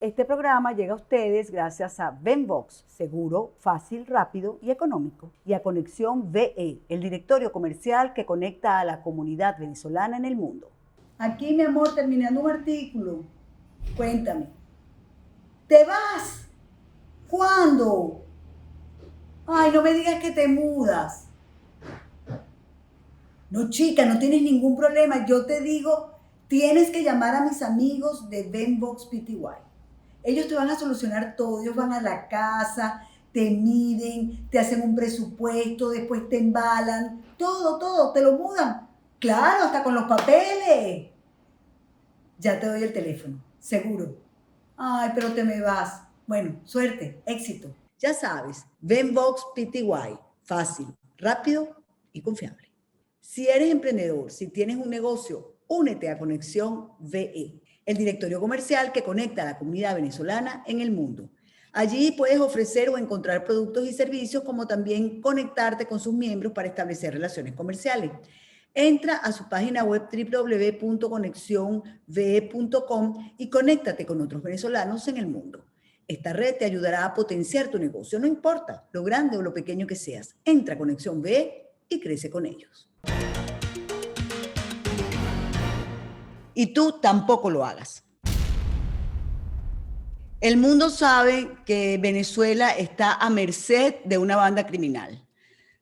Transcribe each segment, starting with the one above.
Este programa llega a ustedes gracias a Venbox, seguro, fácil, rápido y económico. Y a Conexión VE, el directorio comercial que conecta a la comunidad venezolana en el mundo. Aquí, mi amor, terminando un artículo. Cuéntame. ¿Te vas? ¿Cuándo? Ay, no me digas que te mudas. No, chica, no tienes ningún problema. Yo te digo, tienes que llamar a mis amigos de Venbox Pty. Ellos te van a solucionar todo. Ellos van a la casa, te miden, te hacen un presupuesto, después te embalan. Todo, te lo mudan. Claro, hasta con los papeles. Ya te doy el teléfono, seguro. Ay, pero te me vas. Bueno, suerte, éxito. Ya sabes, Venbox Pty. Fácil, rápido y confiable. Si eres emprendedor, si tienes un negocio, únete a Conexión VE, el directorio comercial que conecta a la comunidad venezolana en el mundo. Allí puedes ofrecer o encontrar productos y servicios, como también conectarte con sus miembros para establecer relaciones comerciales. Entra a su página web www.conexionve.com y conéctate con otros venezolanos en el mundo. Esta red te ayudará a potenciar tu negocio, no importa lo grande o lo pequeño que seas. Entra a Conexión VE y crece con ellos. Y tú tampoco lo hagas. El mundo sabe que Venezuela está a merced de una banda criminal.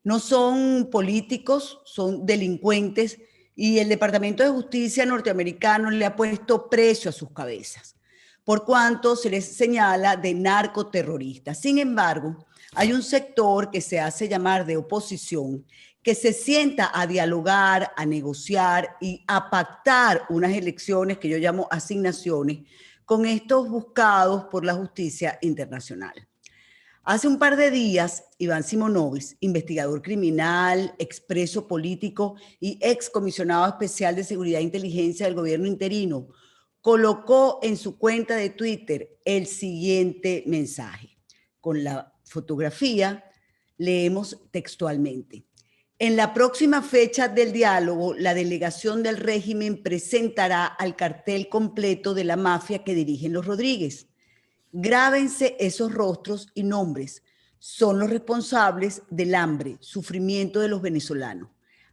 No son políticos, son delincuentes, y el Departamento de Justicia norteamericano le ha puesto precio a sus cabezas, por cuanto se les señala de narcoterroristas. Sin embargo, hay un sector que se hace llamar de oposición, que se sienta a dialogar, a negociar y a pactar unas elecciones que yo llamo asignaciones con estos buscados por la justicia internacional. Hace un par de días, Iván Simonovic, investigador criminal, expreso político y excomisionado especial de Seguridad e Inteligencia del gobierno interino, colocó en su cuenta de Twitter el siguiente mensaje. Con la fotografía leemos textualmente: en la próxima fecha del diálogo, la delegación del régimen presentará al cartel completo de la mafia que dirigen los Rodríguez. Grábense esos rostros y nombres. Son los responsables del hambre, sufrimiento de los venezolanos.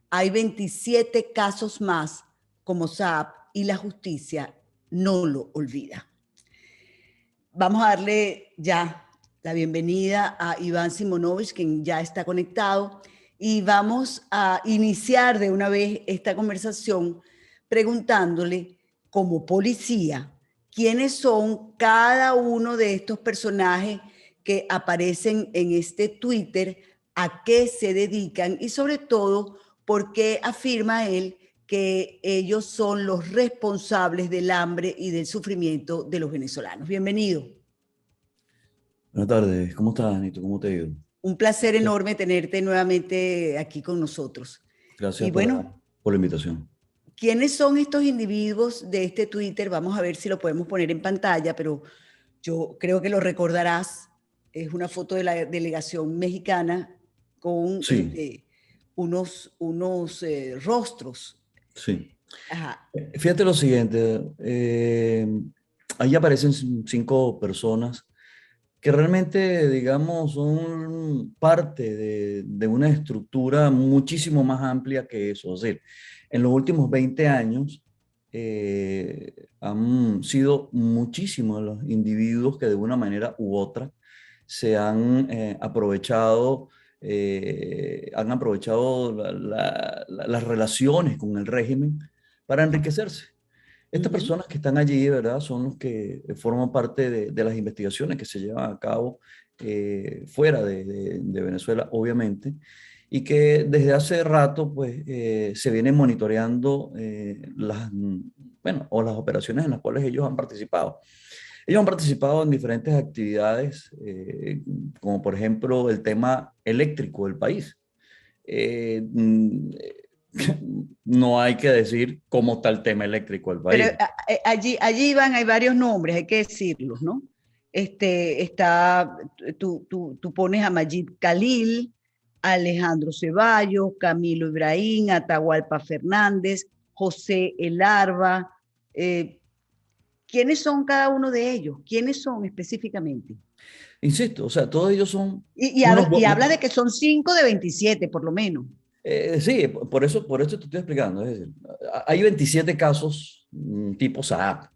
Hay 27 casos más como Saab y la justicia no lo olvida. Vamos a darle ya la bienvenida a Iván Simonovic, quien ya está conectado, y vamos a iniciar de una vez esta conversación preguntándole, como policía, quiénes son cada uno de estos personajes que aparecen en este Twitter, a qué se dedican y sobre todo por qué afirma él que ellos son los responsables del hambre y del sufrimiento de los venezolanos. Bienvenido. Buenas tardes, ¿cómo estás, Anito? ¿Cómo te ha ido? Un placer enorme tenerte nuevamente aquí con nosotros. Gracias Y bueno, por la invitación. ¿quiénes son estos individuos de este Twitter? Vamos a ver si lo podemos poner en pantalla, pero yo creo que lo recordarás. Es una foto de la delegación mexicana con Sí, unos rostros. sí. Ajá. Fíjate lo siguiente, ahí aparecen 5 personas que realmente, digamos, son parte de una estructura muchísimo más amplia que eso. Es decir, en los últimos 20 años han sido muchísimos los individuos que de una manera u otra se han aprovechado las relaciones con el régimen para enriquecerse. Estas personas que están allí, ¿verdad? Son los que forman parte de las investigaciones que se llevan a cabo fuera de Venezuela, obviamente, y que desde hace rato, pues, se vienen monitoreando las operaciones en las cuales ellos han participado. Ellos han participado en diferentes actividades, como por ejemplo el tema eléctrico del país. Eh, mm, no hay que decir cómo está el tema eléctrico del Pero país. allí van, hay varios nombres, hay que decirlos, ¿no? Tú pones a Majid Khalil, Alejandro Ceballos, Camilo Ibrahim, Atahualpa Fernández, José El Arba, ¿Quiénes son cada uno de ellos? ¿Quiénes son específicamente? Insisto, o sea, todos ellos son Y habla de que son 5 de 27, por lo menos. sí, por eso te estoy explicando. Es decir, hay 27 casos tipo Saab,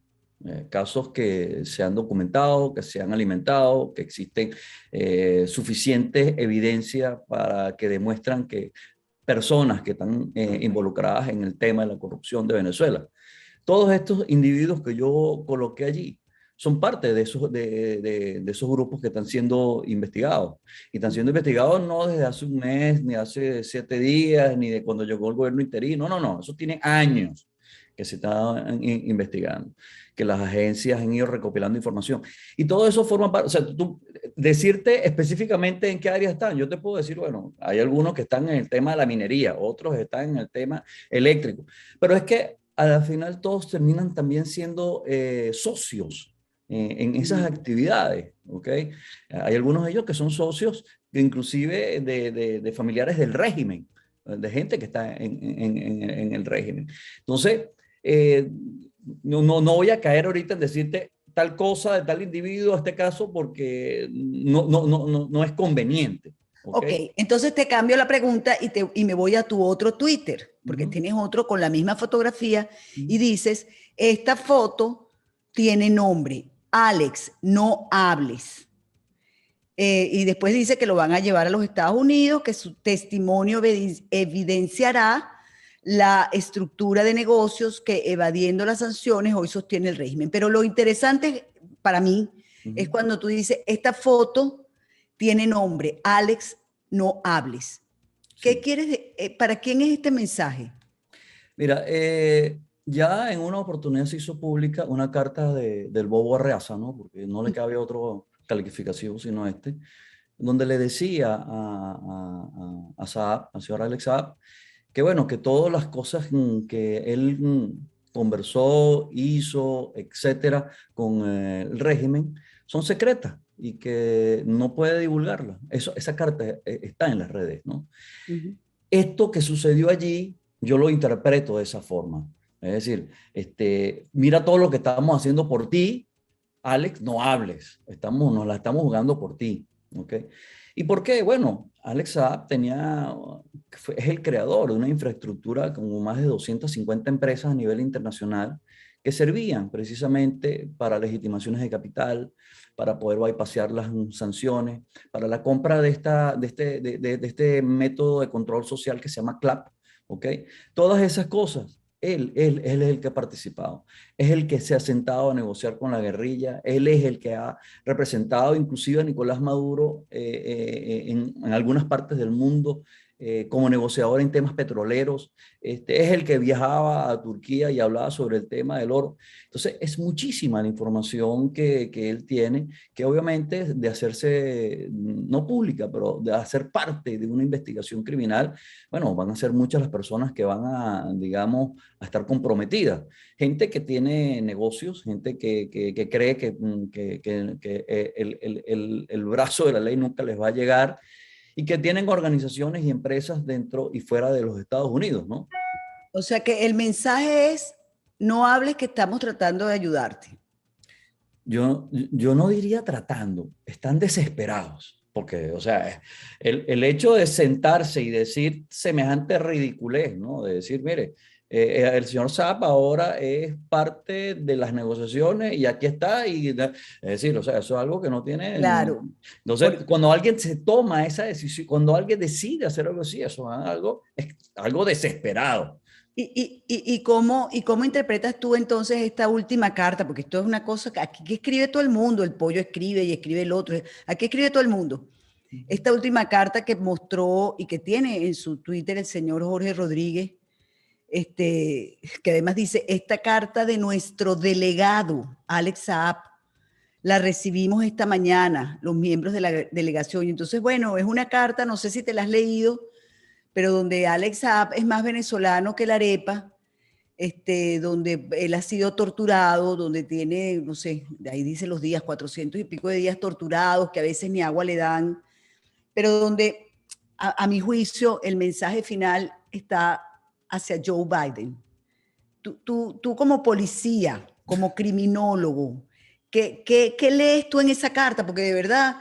casos que se han documentado, que se han alimentado, que existen suficientes evidencia para que demuestran que personas que están involucradas en el tema de la corrupción de Venezuela. Todos estos individuos que yo coloqué allí son parte de esos grupos que están siendo investigados. Y están siendo investigados no desde hace un mes, ni hace 7 días, ni de cuando llegó el gobierno interino. No, no, no. Eso tiene años que se está investigando, que las agencias han ido recopilando información. Y todo eso forma parte, o sea, decirte específicamente en qué área están, yo te puedo decir, bueno, hay algunos que están en el tema de la minería, otros están en el tema eléctrico, pero es que al final todos terminan también siendo socios en esas actividades, ¿ok? Hay algunos de ellos que son socios, inclusive de familiares del régimen, de gente que está en el régimen. Entonces, eh, no voy a caer ahorita en decirte tal cosa de tal individuo, este caso, porque no es conveniente. Ok, ¿Okay? entonces te cambio la pregunta y me voy a tu otro Twitter, Uh porque -huh. tienes otro con la misma fotografía Uh -huh. y dices, esta foto tiene nombre, Alex, no hables. Y después dice que lo van a llevar a los Estados Unidos, que su testimonio evidenciará la estructura de negocios que evadiendo las sanciones hoy sostiene el régimen. Pero lo interesante para mí es cuando tú dices, esta foto tiene nombre, Alex, no hables. ¿Qué Sí. quieres? ¿Para quién es este mensaje? Mira, ya en una oportunidad se hizo pública una carta del Bobo Arreaza, ¿no? Porque no le cabe otra calificación sino este, donde le decía a Saab, al señor Alex Saab, que bueno, que todas las cosas que él conversó, hizo, etcétera, con el régimen, son secretas y que no puede divulgarlas. Esa carta está en las redes, ¿no? Uh -huh. Esto que sucedió allí, yo lo interpreto de esa forma. Es decir, mira todo lo que estamos haciendo por ti, Alex, no hables, nos la estamos jugando por ti. ¿Okay? ¿Y por qué? Bueno, Alex Saab es el creador de una infraestructura con más de 250 empresas a nivel internacional que servían precisamente para legitimaciones de capital, para poder bypassear las sanciones, para la compra de este método de control social que se llama CLAP, ¿ok? Todas esas cosas, él es el que ha participado, es el que se ha sentado a negociar con la guerrilla, él es el que ha representado inclusive a Nicolás Maduro en algunas partes del mundo como negociador en temas petroleros, es el que viajaba a Turquía y hablaba sobre el tema del oro. Entonces, es muchísima la información que él tiene, que obviamente de hacerse, no pública, pero de hacer parte de una investigación criminal, bueno, van a ser muchas las personas que van a, digamos, a estar comprometidas. Gente que tiene negocios, gente que cree que el brazo de la ley nunca les va a llegar y que tienen organizaciones y empresas dentro y fuera de los Estados Unidos, ¿no? O sea que el mensaje es, no hables que estamos tratando de ayudarte. Yo no diría tratando, están desesperados, porque, o sea, el hecho de sentarse y decir semejante ridiculez, ¿no? De decir, mire, el señor Saab ahora es parte de las negociaciones y aquí está, es decir, o sea, eso es algo que no tiene... Claro. Entonces, cuando alguien se toma esa decisión, cuando alguien decide hacer algo así, eso es algo desesperado. ¿Y cómo interpretas tú entonces esta última carta? Porque esto es una cosa que aquí escribe todo el mundo, el pollo escribe y escribe el otro, aquí escribe todo el mundo. Esta última carta que mostró y que tiene en su Twitter el señor Jorge Rodríguez, que además dice, esta carta de nuestro delegado, Alex Saab, la recibimos esta mañana, los miembros de la delegación. Y entonces, bueno, es una carta, no sé si te la has leído, pero donde Alex Saab es más venezolano que la arepa, donde él ha sido torturado, donde tiene, no sé, de ahí dice los días, 400 y pico de días torturados, que a veces ni agua le dan, pero donde, a mi juicio, el mensaje final está hacia Joe Biden. Tú como policía, como criminólogo, ¿qué lees tú en esa carta? Porque de verdad,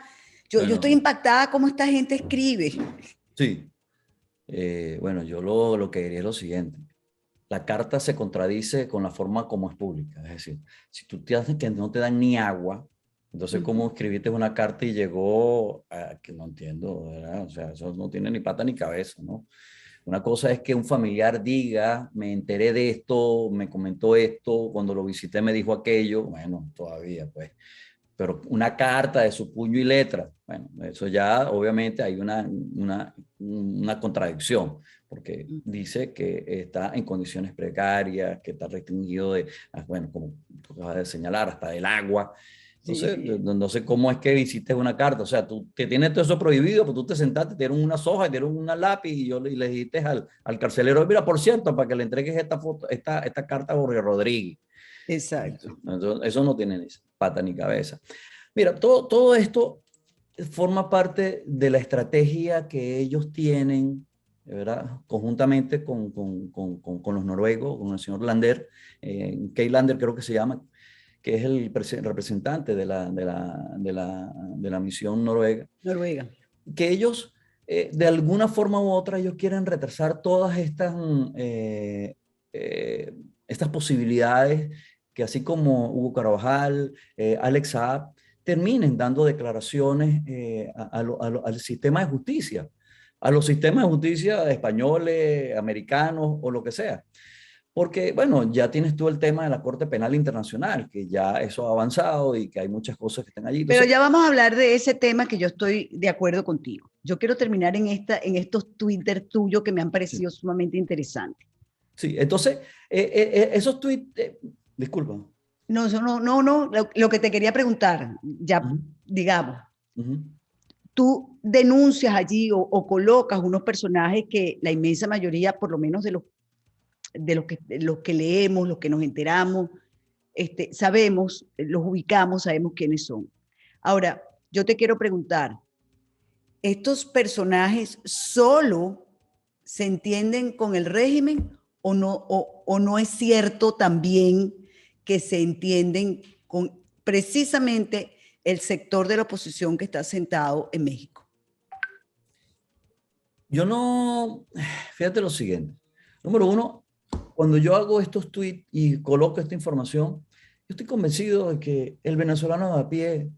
yo estoy Bueno, impactada cómo esta gente escribe. sí. Bueno, yo lo que diría es lo siguiente. La carta se contradice con la forma como es pública. Es decir, si tú te haces que no te dan ni agua, entonces ¿cómo escribiste una carta y llegó a que no entiendo, ¿verdad? O sea, eso no tiene ni pata ni cabeza, ¿no? Una cosa es que un familiar diga, me enteré de esto, me comentó esto, cuando lo visité me dijo aquello, bueno, todavía pues, pero una carta de su puño y letra, bueno, eso ya obviamente hay una contradicción, porque dice que está en condiciones precarias, que está restringido de, bueno, como tú acabas de señalar, hasta del agua. Sí, Entonces, sí. no sé cómo es que hiciste una carta, o sea, tú te tienes todo eso prohibido, pero tú te sentaste, te dieron unas hojas, te dieron una lápiz y le dijiste al carcelero, mira, por cierto, para que le entregues esta foto, esta carta a Jorge Rodríguez. Exacto. Entonces, eso no tiene ni pata ni cabeza. Mira, todo esto forma parte de la estrategia que ellos tienen, ¿verdad? Conjuntamente con los noruegos, con el señor Lander, Kay Lander creo que se llama, que es el representante de la misión noruega, Noruega. que ellos, de alguna forma u otra, ellos quieren retrasar todas eh, estas posibilidades que así como Hugo Carvajal, Alex Saab, terminen dando declaraciones al sistema de justicia, a los sistemas de justicia españoles, americanos o lo que sea. Porque, bueno, ya tienes tú el tema de la Corte Penal Internacional, que ya eso ha avanzado y que hay muchas cosas que están allí. Pero Entonces, ya vamos a hablar de ese tema que yo estoy de acuerdo contigo. Yo quiero terminar en estos Twitter tuyos que me han sí. parecido sumamente interesantes. Sí, entonces, esos tweets, disculpa. No, no, lo que te quería preguntar, ya Ujú, digamos, ujú. tú denuncias allí o colocas unos personajes que la inmensa mayoría, por lo menos de los que leemos, los que nos enteramos, sabemos, los ubicamos, sabemos quiénes son. Ahora, yo te quiero preguntar, ¿estos personajes solo se entienden con el régimen o no es cierto también que se entienden con precisamente el sector de la oposición que está sentado en México? Yo no, fíjate lo siguiente. Número uno, cuando yo hago estos tweets y coloco esta información, yo estoy convencido de que el venezolano de a pie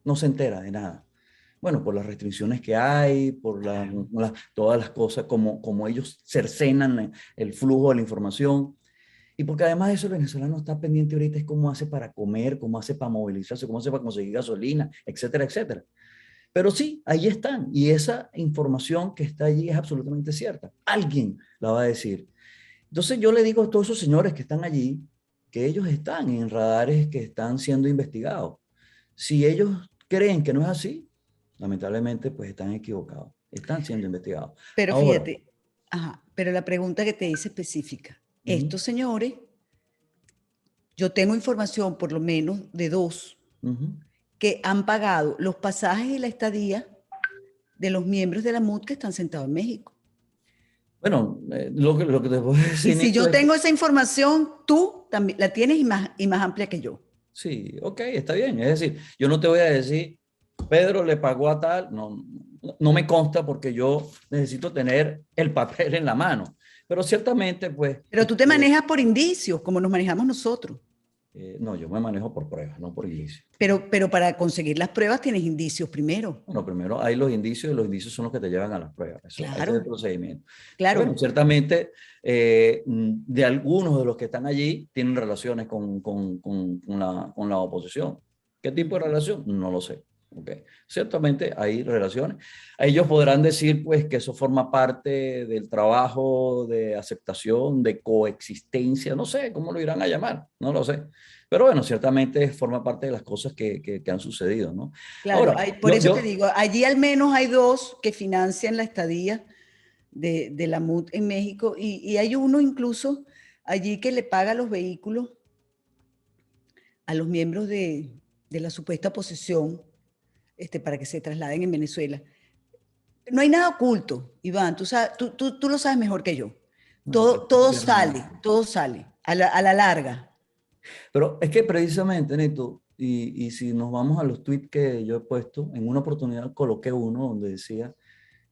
no se entera de nada. Bueno, por las restricciones que hay, por todas las cosas, como ellos cercenan el flujo de la información. Y porque además de eso, el venezolano está pendiente ahorita es cómo hace para comer, cómo hace para movilizarse, cómo hace para conseguir gasolina, etcétera, etcétera. Pero sí, ahí están. Y esa información que está allí es absolutamente cierta. Alguien la va a decir. Entonces yo le digo a todos esos señores que están allí que ellos están en radares que están siendo investigados. Si ellos creen que no es así, lamentablemente pues están equivocados. Están siendo investigados. Pero Ahora, fíjate, ajá, pero la pregunta que te hice específica, uh-huh, estos señores, yo tengo información por lo menos de dos uh-huh. que han pagado los pasajes y la estadía de los miembros de la MUD que están sentados en México. Bueno, lo que te puedo Y decir, si Nico, yo es que tengo esa información, tú también la tienes y más amplia que yo. sí, ok, está bien. Es decir, yo no te voy a decir, Pedro le pagó a tal, no, no me consta porque yo necesito tener el papel en la mano. Pero ciertamente, pues, Pero tú te manejas por indicios, como nos manejamos nosotros. no, yo me manejo por pruebas, no por indicios. Pero para conseguir las pruebas tienes indicios primero. Bueno, primero hay los indicios y los indicios son los que te llevan a las pruebas. Eso, ese es el Claro, procedimiento. Bueno, claro. ciertamente de algunos de los que están allí tienen relaciones con la oposición. ¿Qué tipo de relación? No lo sé. Okay. Ciertamente hay relaciones. Ellos podrán decir pues que eso forma parte del trabajo de aceptación, de coexistencia, no sé cómo lo irán a llamar, no lo sé. Pero bueno, ciertamente forma parte de las cosas que han sucedido, ¿no? Claro, Ahora, por eso te digo, allí al menos hay dos que financian la estadía de la MUD en México y hay uno incluso allí que le paga los vehículos a los miembros de la supuesta oposición para que se trasladen en Venezuela. No hay nada oculto, Iván, tú lo sabes mejor que yo. no, Todo sale a la larga. Pero es que precisamente, Neto, y si nos vamos a los tweets que yo he puesto, en una oportunidad coloqué uno donde decía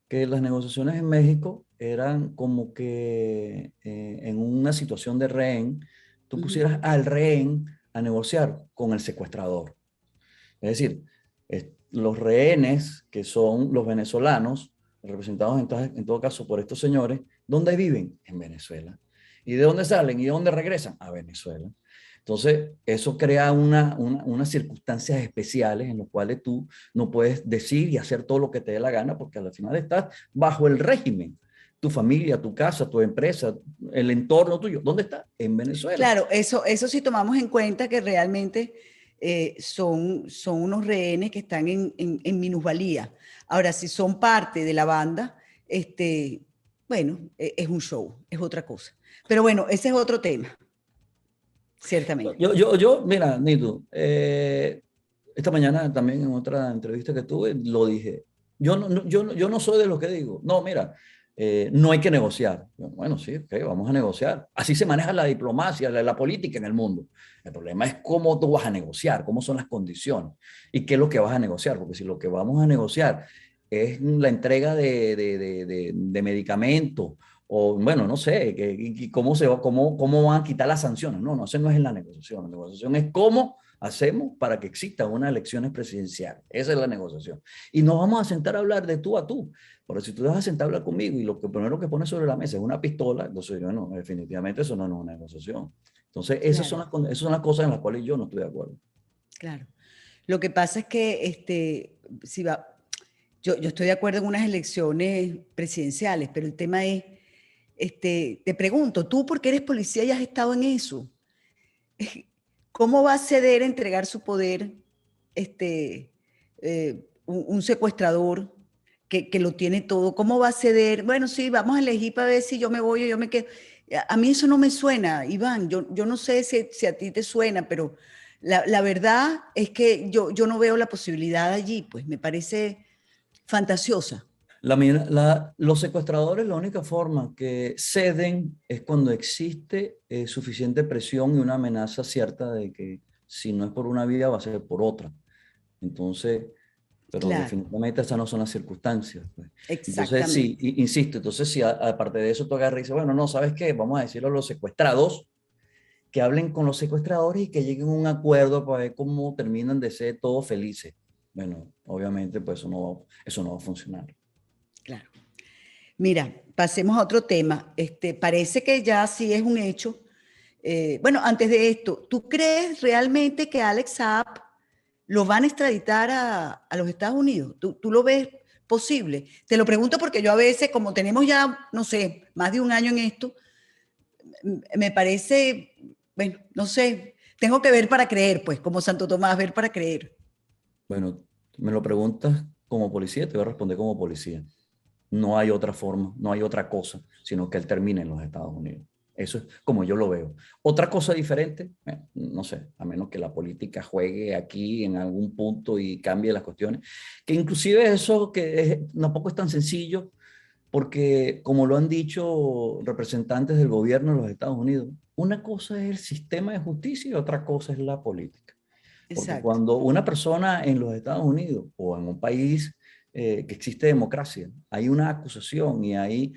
que las negociaciones en México eran como que en una situación de rehén, tú Ujú. pusieras al rehén a negociar con el secuestrador. Es decir, los rehenes, que son los venezolanos, representados en todo caso por estos señores, ¿dónde viven? En Venezuela. ¿Y de dónde salen? ¿Y de dónde regresan? A Venezuela. Entonces, eso crea unas circunstancias especiales en las cuales tú no puedes decir y hacer todo lo que te dé la gana, porque al final estás bajo el régimen. Tu familia, tu casa, tu empresa, el entorno tuyo, ¿dónde está? En Venezuela. Claro, eso sí tomamos en cuenta que realmente son unos rehenes que están en minusvalía. Ahora, si son parte de la banda, bueno, es un show, es otra cosa. Pero bueno, ese es otro tema, ciertamente. Mira, Nito, esta mañana también en otra entrevista que tuve lo dije. Yo no soy de los que digo, no, mira, no hay que negociar. Bueno, sí, ok, vamos a negociar. Así se maneja la diplomacia, la política en el mundo. El problema es cómo tú vas a negociar, cómo son las condiciones y qué es lo que vas a negociar, porque si lo que vamos a negociar es la entrega de medicamentos o bueno, no sé, cómo, cómo van a quitar las sanciones. No, no, eso no es la negociación. La negociación es cómo hacemos para que existan unas elecciones presidenciales. Esa es la negociación. Y nos vamos a sentar a hablar de tú a tú. Porque si tú te vas a sentar a hablar conmigo y lo que primero que pones sobre la mesa es una pistola, entonces yo no, definitivamente eso no es una negociación. Entonces, Claro, esas son las cosas en las cuales yo no estoy de acuerdo. claro. Lo que pasa es que si va, yo estoy de acuerdo en unas elecciones presidenciales, pero el tema es, te pregunto, tú porque eres policía y has estado en eso, ¿cómo va a ceder a entregar su poder un secuestrador que lo tiene todo? ¿Cómo va a ceder? Bueno, sí, vamos a elegir para ver si yo me voy o yo me quedo. A mí eso no me suena, Iván. Yo no sé si a ti te suena, pero la verdad es que yo no veo la posibilidad allí, pues me parece fantasiosa. Los secuestradores, la única forma que ceden es cuando existe suficiente presión y una amenaza cierta de que si no es por una vía va a ser por otra. Entonces, pero Claro, definitivamente esas no son las circunstancias, pues. Entonces, sí, exactamente. insisto, entonces si aparte de eso tú agarras y dices, bueno, no, ¿sabes qué? Vamos a decirlo a los secuestrados, que hablen con los secuestradores y que lleguen a un acuerdo para ver cómo terminan de ser todos felices. Bueno, obviamente, pues eso no va a funcionar. Claro. Mira, pasemos a otro tema. Parece que ya sí es un hecho. Bueno, antes de esto, ¿tú crees realmente que Alex Saab lo van a extraditar a los Estados Unidos? ¿Tú lo ves posible? Te lo pregunto porque yo a veces, como tenemos ya, no sé, más de un año en esto, me parece, bueno, no sé, tengo que ver para creer, pues, como Santo Tomás, ver para creer. Bueno, me lo preguntas como policía, te voy a responder como policía. No hay otra forma, no hay otra cosa, sino que él termine en los Estados Unidos. Eso es como yo lo veo. Otra cosa diferente, no sé, a menos que la política juegue aquí en algún punto y cambie las cuestiones, que inclusive eso tampoco es tan sencillo, porque como lo han dicho representantes del gobierno de los Estados Unidos, una cosa es el sistema de justicia y otra cosa es la política. Porque Exacto. cuando una persona en los Estados Unidos o en un país que existe democracia, hay una acusación y hay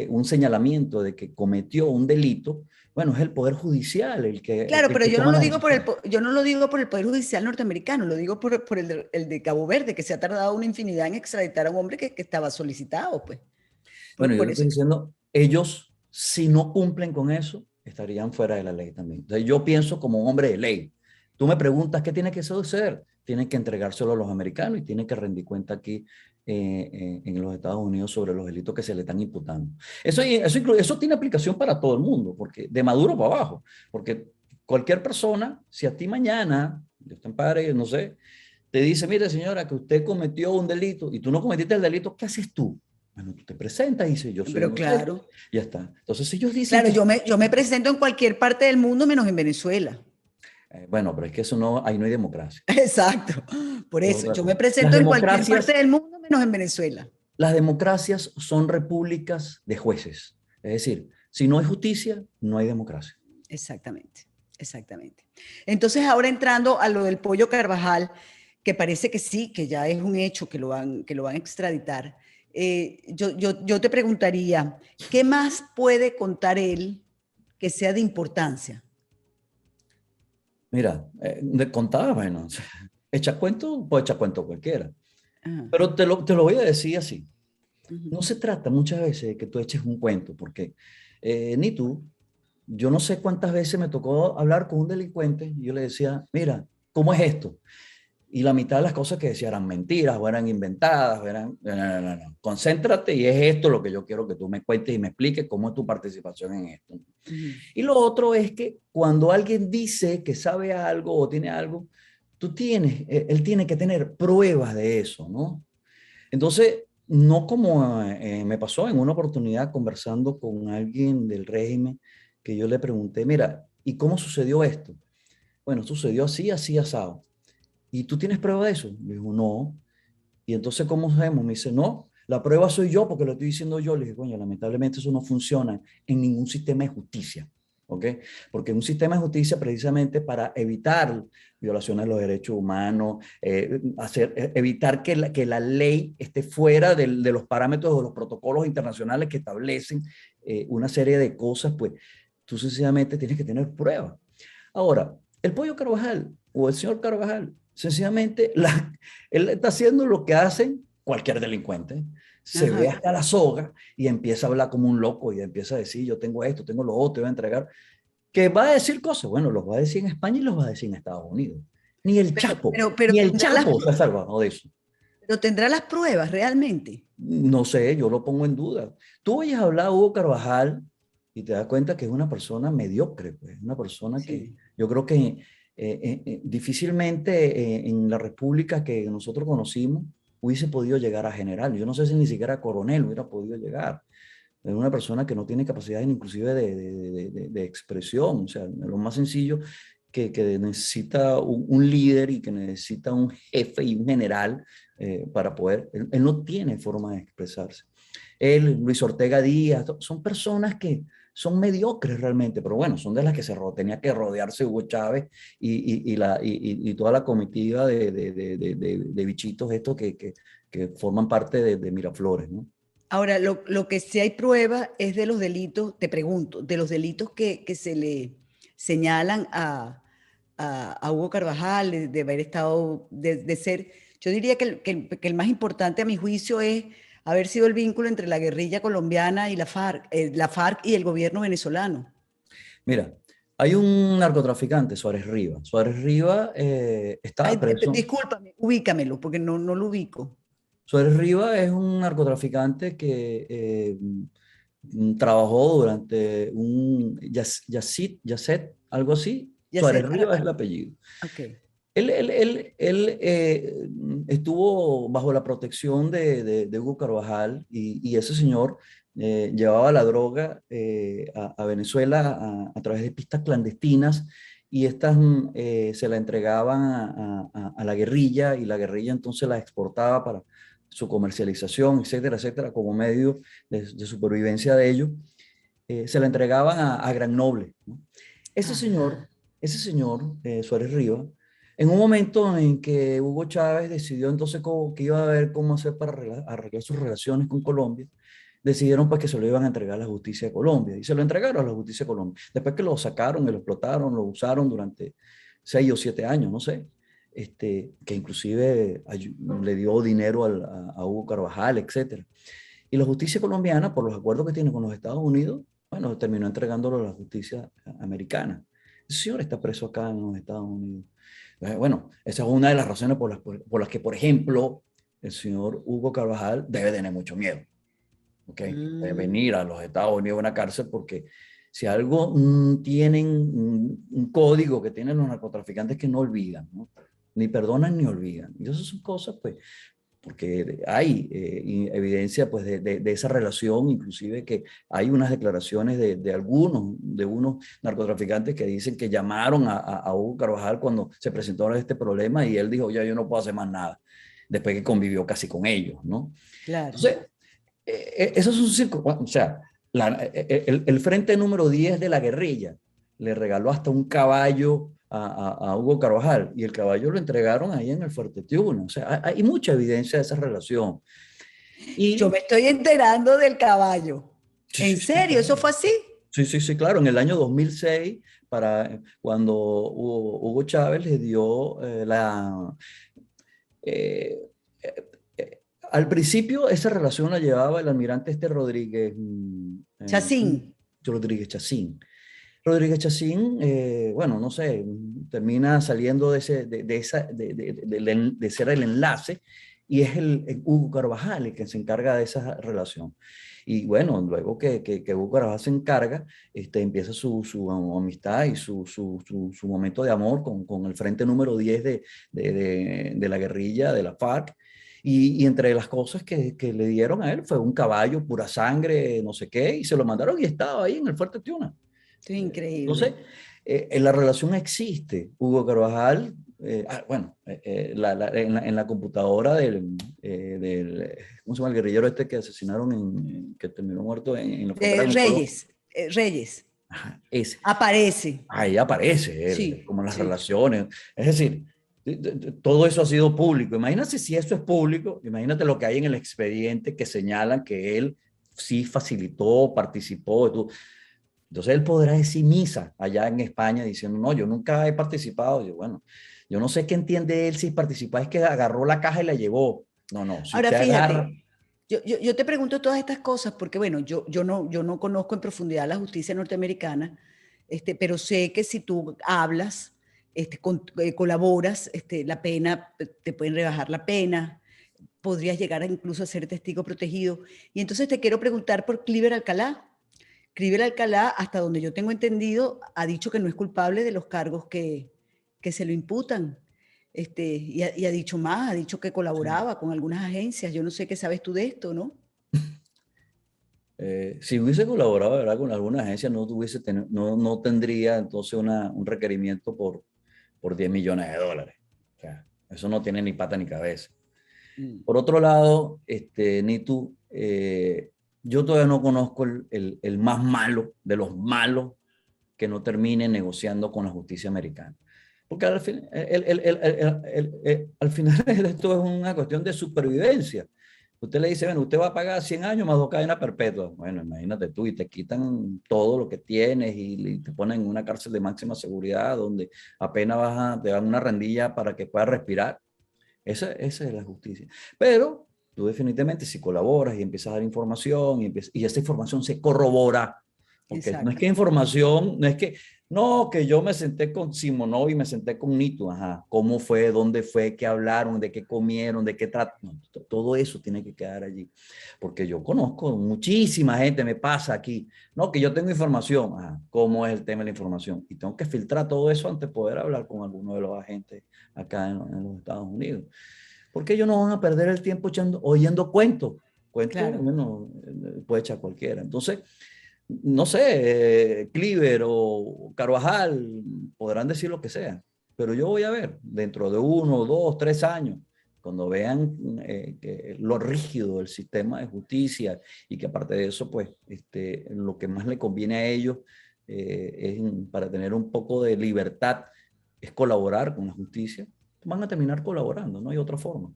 un señalamiento de que cometió un delito, bueno, es el Poder Judicial Claro, pero que yo no toma lo la digo decisión. yo no lo digo por el Poder Judicial norteamericano, lo digo por el de Cabo Verde, que se ha tardado una infinidad en extraditar a un hombre que estaba solicitado, pues. Bueno, yo Por le eso estoy es que, diciendo, ellos, si no cumplen con eso, estarían fuera de la ley también. Entonces, yo pienso como un hombre de ley. Tú me preguntas qué tiene que suceder. Tienen que entregárselo a los americanos y tienen que rendir cuenta aquí en los Estados Unidos sobre los delitos que se le están imputando. Eso tiene aplicación para todo el mundo, porque de Maduro para abajo, porque cualquier persona, si a ti mañana, Dios te ampare, no sé, te dice, mire señora, que usted cometió un delito y tú no cometiste el delito, ¿qué haces tú? Bueno, tú te presentas y dices, yo soy pero inocente, claro, ya está. Entonces ellos dicen claro, que... yo me presento en cualquier parte del mundo menos en Venezuela. bueno, pero es que eso no, ahí no hay democracia. Exacto. Por Es eso, otra yo me cosa. Las presento en cualquier parte democracias, del mundo menos en Venezuela. las democracias son repúblicas de jueces. Es decir, si no hay justicia, no hay democracia. Exactamente, Exactamente. Entonces, ahora entrando a lo del Pollo Carvajal, que parece que sí, que ya es un hecho que lo van a extraditar. Yo te preguntaría, ¿qué más puede contar él que sea de importancia? Mira, de contar, bueno, echa cuento, puede echar cuento cualquiera. Ajá, Pero te lo voy a decir así. ujú, No se trata muchas veces de que tú eches un cuento, porque ni tú, yo no sé cuántas veces me tocó hablar con un delincuente y yo le decía, mira, ¿cómo es esto? Y la mitad de las cosas que decía eran mentiras o eran inventadas, o eran, no, no, no, no. Concéntrate y es esto lo que yo quiero que tú me cuentes y me expliques cómo es tu participación en esto. ujú. Y lo otro es que cuando alguien dice que sabe algo o tiene algo, él tiene que tener pruebas de eso, ¿no? Entonces, no como me pasó en una oportunidad conversando con alguien del régimen, que yo le pregunté, mira, ¿y cómo sucedió esto? Bueno, sucedió así, así, asado. ¿Y tú tienes prueba de eso? Me dijo, no. Y entonces, ¿cómo sabemos? Me dice, no, la prueba soy yo porque lo estoy diciendo yo. Le dije, coño, lamentablemente eso no funciona en ningún sistema de justicia. ¿Ok? Porque un sistema de justicia precisamente para evitar violaciones de los derechos humanos, evitar que la ley esté fuera de los parámetros o los protocolos internacionales que establecen una serie de cosas, pues tú sencillamente tienes que tener pruebas. Ahora, el pollo Carvajal o el señor Carvajal, sencillamente él está haciendo lo que hacen cualquier delincuente. Se ve Ajá. hasta la soga y empieza a hablar como un loco y empieza a decir, yo tengo esto, tengo lo otro, voy a entregar. Que va a decir cosas, bueno, los va a decir en España y los va a decir en Estados Unidos. Ni el Chapo, Pero ni el Chapo se ha salvado de eso. pero tendrá las pruebas realmente. No sé, yo lo pongo en duda. Tú oyes hablar a Hugo Carvajal y te das cuenta que es una persona mediocre, pues, una persona que Sí. yo creo que difícilmente en la república que nosotros conocimos hubiese podido llegar a general. Yo no sé si ni siquiera a coronel hubiera podido llegar. Es una persona que no tiene capacidad inclusive de expresión, o sea, lo más sencillo que necesita un líder y que necesita un jefe y un general para poder, él no tiene forma de expresarse. Él, Luis Ortega Díaz, son personas que son mediocres realmente, pero bueno, son de las que tenía que rodearse Hugo Chávez y toda la comitiva de bichitos estos que forman parte de Miraflores, ¿no? Ahora, lo que sí hay prueba es de los delitos, te pregunto, de los delitos que se le señalan a Hugo Carvajal de haber estado, de ser, yo diría que el más importante a mi juicio es haber sido el vínculo entre la guerrilla colombiana y la FARC y el gobierno venezolano. Mira, hay un narcotraficante, Suárez Rivas. Suárez Rivas Ay, estaba preso. discúlpame, ubícamelo, porque no lo ubico. Suárez Rivas es un narcotraficante que trabajó durante Yacet, algo así. Ya sé, Suárez Rivas es el apellido. ok. Él estuvo bajo la protección de Hugo Carvajal y ese señor llevaba la droga a Venezuela a través de pistas clandestinas y estas se la entregaban a la guerrilla y la guerrilla entonces la exportaba para su comercialización, etcétera, etcétera, como medio de supervivencia de ellos. Se la entregaban a Gran Noble, ¿no? Ese señor, Ajá. ese señor, Suárez Rivas, en un momento en que Hugo Chávez decidió entonces que iba a ver cómo hacer para arreglar sus relaciones con Colombia, decidieron pues que se lo iban a entregar a la justicia de Colombia y se lo entregaron a la justicia de Colombia. Después que lo sacaron y lo explotaron, lo usaron durante 6 o 7 años, no sé, que inclusive le dio dinero a Hugo Carvajal, etcétera. Y la justicia colombiana, por los acuerdos que tiene con los Estados Unidos, bueno, terminó entregándolo a la justicia americana. Ese señor está preso acá en los Estados Unidos. Bueno, esa es una de las razones por las que, por ejemplo, el señor Hugo Carvajal debe tener mucho miedo, ¿ok? De Mm. venir a los Estados Unidos a una cárcel porque si algo tienen un código que tienen los narcotraficantes que no olvidan, ¿no? Ni perdonan ni olvidan. Y esas son cosas, pues, porque hay evidencia pues, de esa relación, inclusive que hay unas declaraciones de unos narcotraficantes que dicen que llamaron a Hugo Carvajal cuando se presentó este problema y él dijo, ya yo no puedo hacer más nada, después que convivió casi con ellos, ¿no? Claro. Entonces, eso es un círculo, o sea, el frente número 10 de la guerrilla le regaló hasta un caballo a Hugo Carvajal, y el caballo lo entregaron ahí en el Fuerte Tiuna. O sea, hay mucha evidencia de esa relación. Yo Y me estoy enterando del caballo. sí, ¿En sí, sí, serio? ¿Eso claro. fue así? Sí, sí, sí, claro. En el año 2006, cuando Hugo Chávez le dio eh, eh, al principio esa relación la llevaba el almirante Rodríguez, Chacín. Rodríguez Chacín. Rodríguez Chacín, bueno, no sé, termina saliendo de ser el enlace, y es el Hugo Carvajal el que se encarga de esa relación. Y bueno, luego que Hugo Carvajal se encarga, empieza su amistad y su momento de amor con el Frente Número 10 de la guerrilla, de la FARC. Y entre las cosas que le dieron a él fue un caballo, pura sangre, no sé qué, y se lo mandaron y estaba ahí en el Fuerte Tiuna. Esto es Entonces, increíble. la relación existe. Hugo Carvajal, bueno, en la computadora ¿cómo se llama el guerrillero este que asesinaron, que terminó muerto en la frontera De de Moncolo? Reyes. Reyes. Ajá, ese. Aparece. Ahí aparece él, Sí, como las sí. relaciones. Es decir, todo eso ha sido público. Imagínate si eso es público, imagínate lo que hay en el expediente que señalan que él sí facilitó, participó. Entonces él podrá decir misa allá en España diciendo, no, yo nunca he participado. Yo, bueno, yo no sé qué entiende él si participar es que agarró la caja y la llevó. No, no, si Ahora usted agarra, fíjate, yo te pregunto todas estas cosas porque, bueno, yo no conozco en profundidad la justicia norteamericana, pero sé que si tú hablas, colaboras, la pena, te pueden rebajar la pena, podrías llegar a incluso a ser testigo protegido. Y entonces te quiero preguntar por Cliver Alcalá. Cliver Alcalá, hasta donde yo tengo entendido, ha dicho que no es culpable de los cargos que se lo imputan. Y ha dicho más, ha dicho que sí. colaboraba con algunas agencias. Yo no sé qué sabes tú de esto, ¿no? Si hubiese colaborado, ¿verdad?, con alguna agencia, no tendría entonces un requerimiento por 10 millones de dólares. O sea, eso no tiene ni pata ni cabeza. Mm. Por otro lado, Nitu, yo todavía no conozco el más malo de los malos que no termine negociando con la justicia americana. Porque al final esto es una cuestión de supervivencia. Usted le dice, bueno, usted va a pagar 100 años más 2 cadenas perpetuas. Bueno, imagínate tú, y te quitan todo lo que tienes y te ponen en una cárcel de máxima seguridad donde apenas te dan una rendilla para que puedas respirar. Esa es la justicia. Pero tú definitivamente si colaboras y empiezas a dar información y esa información se corrobora, porque no es Exacto. que información, no, que yo me senté con Simonov y me senté con Nito, ajá, cómo fue, dónde fue, qué hablaron, de qué comieron, de qué trataron, no, todo eso tiene que quedar allí, porque yo conozco muchísima gente, me pasa aquí, no, que yo tengo información, ajá, cómo es el tema de la información, y tengo que filtrar todo eso antes de poder hablar con alguno de los agentes acá en los Estados Unidos. Porque ellos no van a perder el tiempo oyendo cuentos. Cuentos, Claro. bueno, puede echar cualquiera. Entonces, no sé, Cliver o Carvajal podrán decir lo que sea, pero yo voy a ver dentro de 1, 2, 3 años, cuando vean lo rígido del sistema de justicia y que aparte de eso, pues, lo que más le conviene a ellos para tener un poco de libertad es colaborar con la justicia, van a terminar colaborando, no hay otra forma.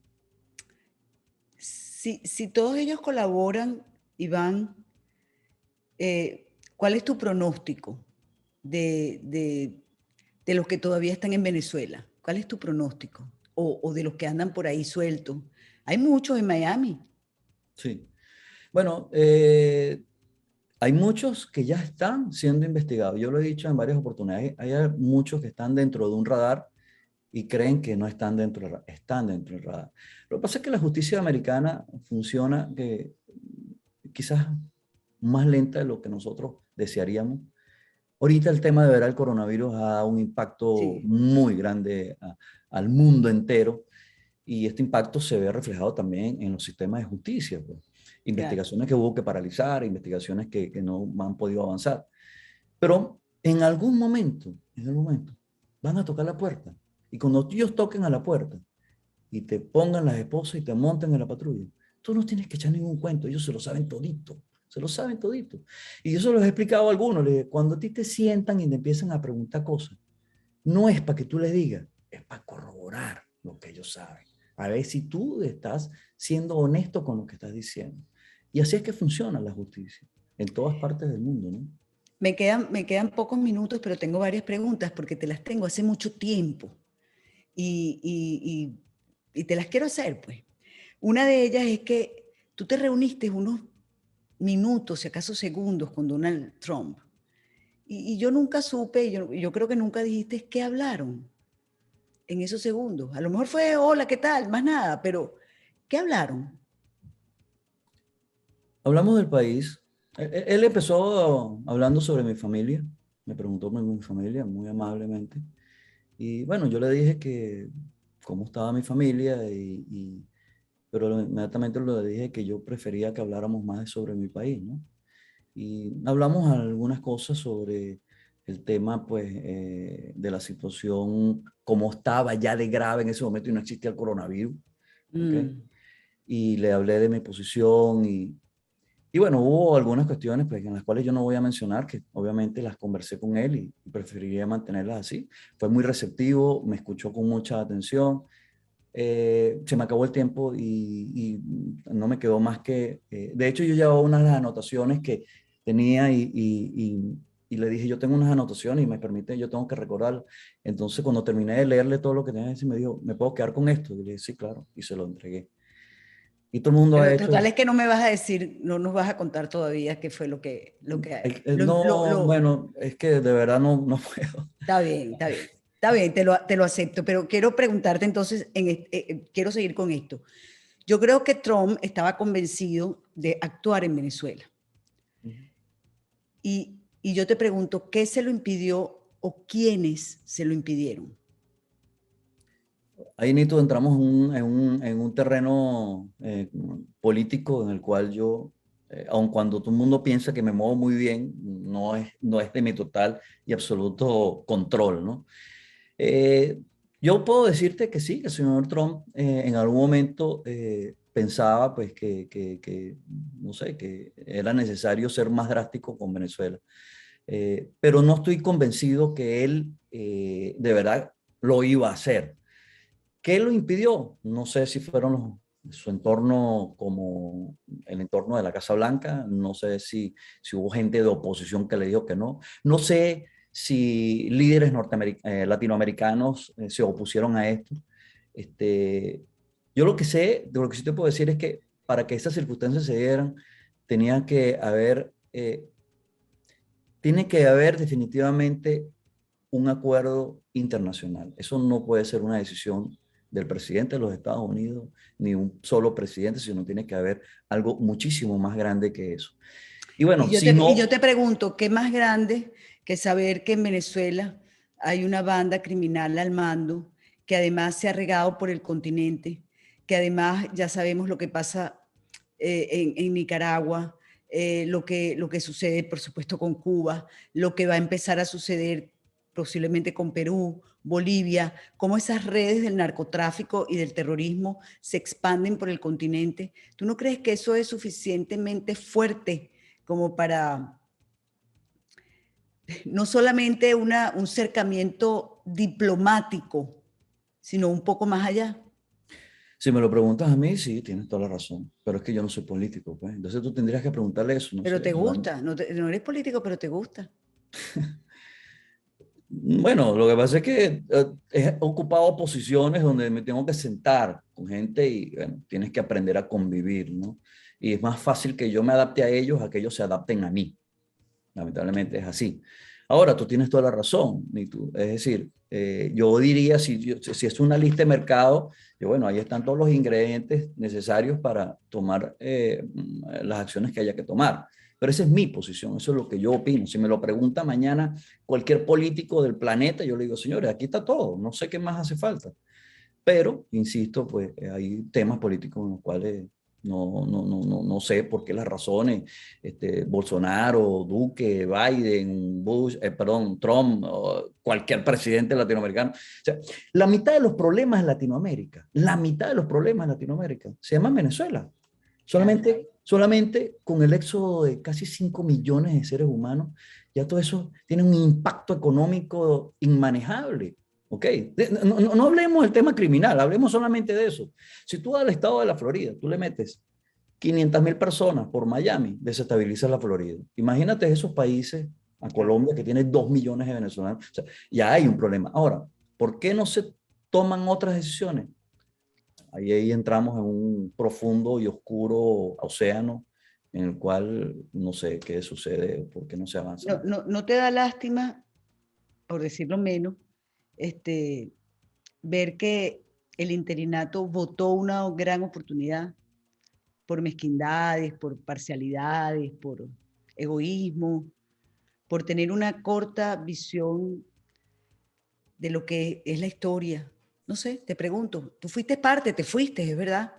Si todos ellos colaboran, Iván, ¿cuál es tu pronóstico de los que todavía están en Venezuela? ¿Cuál es tu pronóstico? O de los que andan por ahí sueltos. Hay muchos en Miami. Sí. Bueno, hay muchos que ya están siendo investigados. Yo lo he dicho en varias oportunidades. Hay muchos que están dentro de un radar y creen que no están dentro del radar. Están dentro del radar. Lo que pasa es que la justicia americana funciona quizás más lenta de lo que nosotros desearíamos. Ahorita el tema de ver el coronavirus ha dado un impacto Sí, muy grande al mundo entero, y este impacto se ve reflejado también en los sistemas de justicia, pues. claro. Investigaciones que hubo que paralizar, investigaciones que no han podido avanzar. Pero en algún momento, van a tocar la puerta. Y cuando ellos toquen a la puerta y te pongan las esposas y te monten en la patrulla, tú no tienes que echar ningún cuento, ellos se lo saben todito. se lo saben todito. Y yo se los he explicado a algunos, cuando a ti te sientan y te empiezan a preguntar cosas, no es para que tú les digas, es para corroborar lo que ellos saben. A ver si tú estás siendo honesto con lo que estás diciendo. Y así es que funciona la justicia, en todas partes del mundo, ¿no? Me quedan pocos minutos, pero tengo varias preguntas porque te las tengo hace mucho tiempo y, y te las quiero hacer, pues. Una de ellas es que tú te reuniste unos minutos, si acaso segundos, con Donald Trump. Y yo nunca supe, yo creo que nunca dijiste qué hablaron en esos segundos. A lo mejor fue, hola, ¿qué tal? Más nada, pero ¿qué hablaron? Hablamos del país. Él empezó hablando sobre mi familia. Me preguntó por mi familia muy amablemente. Y bueno, yo le dije que cómo estaba mi familia, pero inmediatamente le dije que yo prefería que habláramos más sobre mi país, ¿no? Y hablamos algunas cosas sobre el tema, pues, de la situación, cómo estaba ya de grave en ese momento y no existía el coronavirus, ¿ok? Mm. Y le hablé de mi posición y bueno, hubo algunas cuestiones pues, en las cuales yo no voy a mencionar, que obviamente las conversé con él y preferiría mantenerlas así. Fue muy receptivo, me escuchó con mucha atención. Se me acabó el tiempo y no me quedó más que... de hecho, yo llevaba unas anotaciones que tenía y le dije, yo tengo unas anotaciones y me permite, yo tengo que recordar. Entonces, cuando terminé de leerle todo lo que tenía, me dijo, ¿me puedo quedar con esto? Y le dije, sí, claro, y se lo entregué. Y todo el mundo ha Pero hecho... total es que no me vas a decir, no nos vas a contar todavía qué fue No, bueno, es que de verdad no puedo. está bien, está bien. Está bien, te lo acepto, pero quiero preguntarte entonces, quiero seguir con esto. Yo creo que Trump estaba convencido de actuar en Venezuela. Y yo te pregunto, ¿qué se lo impidió o quiénes se lo impidieron? Ahí, Nito, entramos en un terreno político en el cual yo, aun cuando todo el mundo piensa que me muevo muy bien, no es de mi total y absoluto control, ¿no? Eh, yo puedo decirte que sí, que el señor Trump en algún momento pensaba pues no sé, que era necesario ser más drástico con Venezuela. Pero no estoy convencido que él de verdad lo iba a hacer. ¿Qué lo impidió? No sé si fueron su entorno como el entorno de la Casa Blanca, no sé si hubo gente de oposición que le dijo que no, no sé si líderes latinoamericanos se opusieron a esto. Este, yo lo que sé, de lo que sí te puedo decir es que para que esas circunstancias se dieran, tenía que haber, tiene que haber definitivamente un acuerdo internacional. Eso no puede ser una decisión del presidente de los Estados Unidos, ni un solo presidente, sino tiene que haber algo muchísimo más grande que eso. Y bueno, si Y yo no, te pregunto, ¿qué más grande que saber que en Venezuela hay una banda criminal al mando, que además se ha regado por el continente, que además ya sabemos lo que pasa en Nicaragua, lo que sucede, por supuesto, con Cuba, lo que va a empezar a suceder posiblemente con Perú, Bolivia, cómo esas redes del narcotráfico y del terrorismo se expanden por el continente? ¿Tú no crees que eso es suficientemente fuerte como para no solamente un cercamiento diplomático, sino un poco más allá? si me lo preguntas a mí, sí, tienes toda la razón, pero es que yo no soy político, pues. Entonces tú tendrías que preguntarle eso, no Pero sé. te gusta, no eres político, pero te gusta. Bueno, lo que pasa es que he ocupado posiciones donde me tengo que sentar con gente y bueno, tienes que aprender a convivir, ¿no? Y es más fácil que yo me adapte a que ellos se adapten a mí. Lamentablemente es así. Ahora, tú tienes toda la razón, Nitu. Es decir, yo diría, si es una lista de mercado, yo, bueno, ahí están todos los ingredientes necesarios para tomar las acciones que haya que tomar. Pero esa es mi posición, eso es lo que yo opino. Si me lo pregunta mañana cualquier político del planeta, yo le digo, señores, aquí está todo, no sé qué más hace falta. Pero, insisto, pues hay temas políticos en los cuales no sé por qué las razones, Bolsonaro, Duque, Biden, Bush, perdón, Trump, o cualquier presidente latinoamericano. O sea, la mitad de los problemas en Latinoamérica, la mitad de los problemas en Latinoamérica se llaman Venezuela. Solamente con el éxodo de casi 5 millones de seres humanos, ya todo eso tiene un impacto económico inmanejable. ¿Ok? No hablemos del tema criminal, hablemos solamente de eso. Si tú al estado de la Florida, tú le metes 500.000 personas por Miami, desestabiliza la Florida. Imagínate esos países, a Colombia, que tiene 2 millones de venezolanos. O sea, ya hay un problema. Ahora, ¿por qué no se toman otras decisiones? Ahí entramos en un profundo y oscuro océano en el cual no sé qué sucede, por qué no se avanza. No te da lástima, por decirlo menos, ver que el interinato votó una gran oportunidad por mezquindades, por parcialidades, por egoísmo, por tener una corta visión de lo que es la historia. No sé, te pregunto, tú fuiste parte, te fuiste, es verdad,